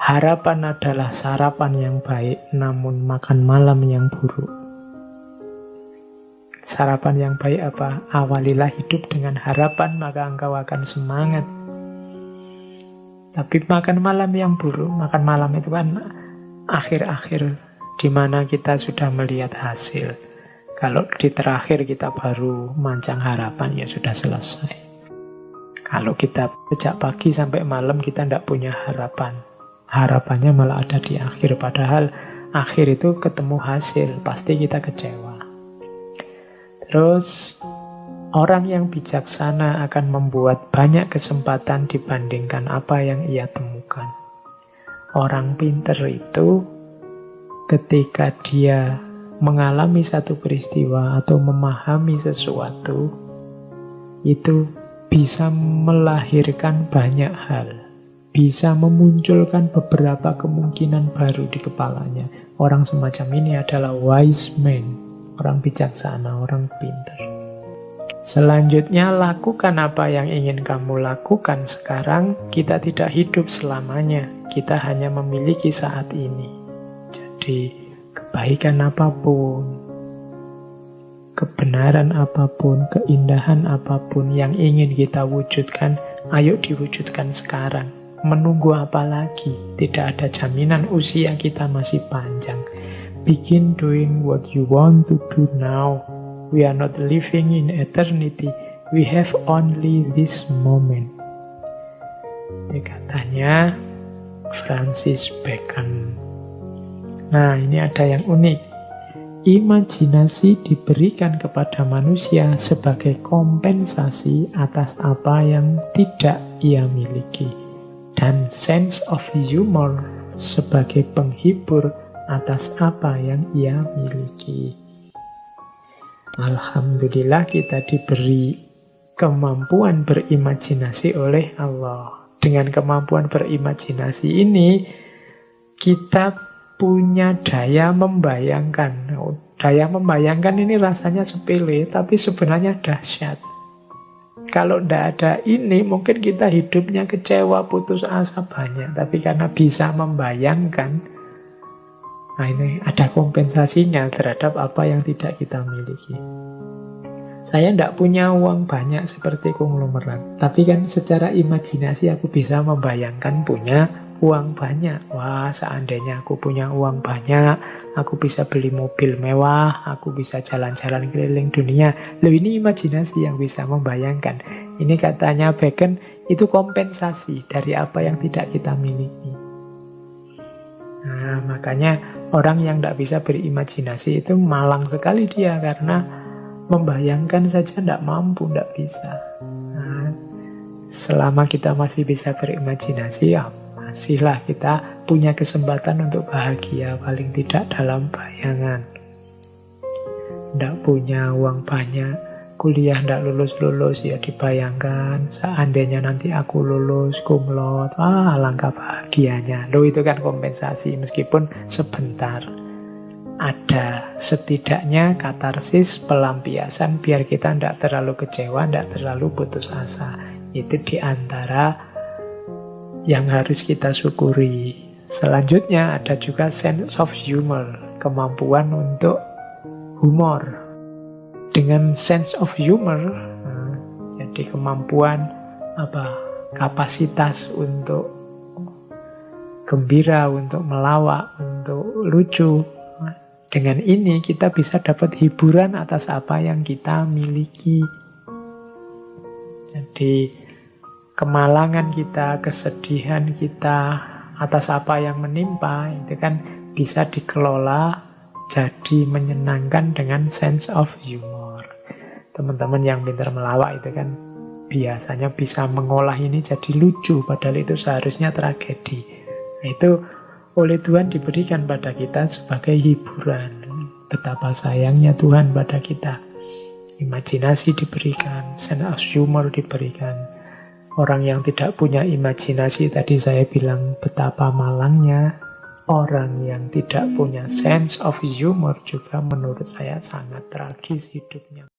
harapan adalah sarapan yang baik, namun makan malam yang buruk. Sarapan yang baik apa? Awalilah hidup dengan harapan, maka engkau akan semangat. Tapi makan malam yang buruk, makan malam itu kan akhir-akhir di mana kita sudah melihat hasil. Kalau di terakhir kita baru mancang harapan, ya sudah selesai. Kalau kita sejak pagi sampai malam kita tidak punya harapan, harapannya malah ada di akhir. Padahal akhir itu ketemu hasil, pasti kita kecewa. Terus orang yang bijaksana akan membuat banyak kesempatan dibandingkan apa yang ia temukan. Orang pinter itu ketika dia mengalami satu peristiwa atau memahami sesuatu, itu bisa melahirkan banyak hal, bisa memunculkan beberapa kemungkinan baru di kepalanya. Orang semacam ini adalah wise man, orang bijaksana, orang pintar. Selanjutnya, lakukan apa yang ingin kamu lakukan sekarang. Kita tidak hidup selamanya, kita hanya memiliki saat ini. Jadi, kebaikan apapun, kebenaran apapun, keindahan apapun yang ingin kita wujudkan, ayo diwujudkan sekarang. Menunggu apa lagi? Tidak ada jaminan usia kita masih panjang. Begin doing what you want to do now. We are not living in eternity. We have only this moment. Ini katanya Francis Bacon. Nah, ini ada yang unik. Imajinasi diberikan kepada manusia sebagai kompensasi atas apa yang tidak ia miliki. Dan sense of humor sebagai penghibur atas apa yang ia miliki. Alhamdulillah kita diberi kemampuan berimajinasi oleh Allah. Dengan kemampuan berimajinasi ini, kita punya daya membayangkan. Daya membayangkan ini rasanya sepele, tapi sebenarnya dahsyat. Kalau tidak ada ini, mungkin kita hidupnya kecewa, putus asa banyak. Tapi karena bisa membayangkan, nah ini ada kompensasinya terhadap apa yang tidak kita miliki. Saya tidak punya uang banyak seperti konglomerat, tapi kan secara imajinasi aku bisa membayangkan punya uang banyak. Wah, seandainya aku punya uang banyak, aku bisa beli mobil mewah, aku bisa jalan-jalan keliling dunia. Loh, ini imajinasi yang bisa membayangkan. Ini katanya Bacon, itu kompensasi dari apa yang tidak kita miliki. Nah, makanya orang yang tidak bisa berimajinasi itu malang sekali dia, karena membayangkan saja tidak mampu, tidak bisa. Nah, selama kita masih bisa berimajinasi, ya masihlah kita punya kesempatan untuk bahagia, paling tidak dalam bayangan. Tidak punya uang banyak, kuliah tidak lulus-lulus, ya dibayangkan seandainya nanti aku lulus cum laude, alangkah bahagianya. Loh, itu kan kompensasi, meskipun sebentar. Ada setidaknya katarsis, pelampiasan, biar kita tidak terlalu kecewa, tidak terlalu putus asa. Itu diantara yang harus kita syukuri. Selanjutnya ada juga sense of humor, kemampuan untuk humor. Dengan sense of humor, jadi kemampuan kapasitas untuk gembira, untuk melawak, untuk lucu. Dengan ini kita bisa dapat hiburan atas apa yang kita miliki. Jadi kemalangan kita, kesedihan kita atas apa yang menimpa, itu kan bisa dikelola jadi menyenangkan dengan sense of humor. Teman-teman yang pintar melawak itu kan biasanya bisa mengolah ini jadi lucu, padahal itu seharusnya tragedi. Nah, itu oleh Tuhan diberikan pada kita sebagai hiburan. Betapa sayangnya Tuhan pada kita. Imajinasi diberikan, sense of humor diberikan. Orang yang tidak punya imajinasi, tadi saya bilang betapa malangnya. Orang yang tidak punya sense of humor juga menurut saya sangat tragis hidupnya.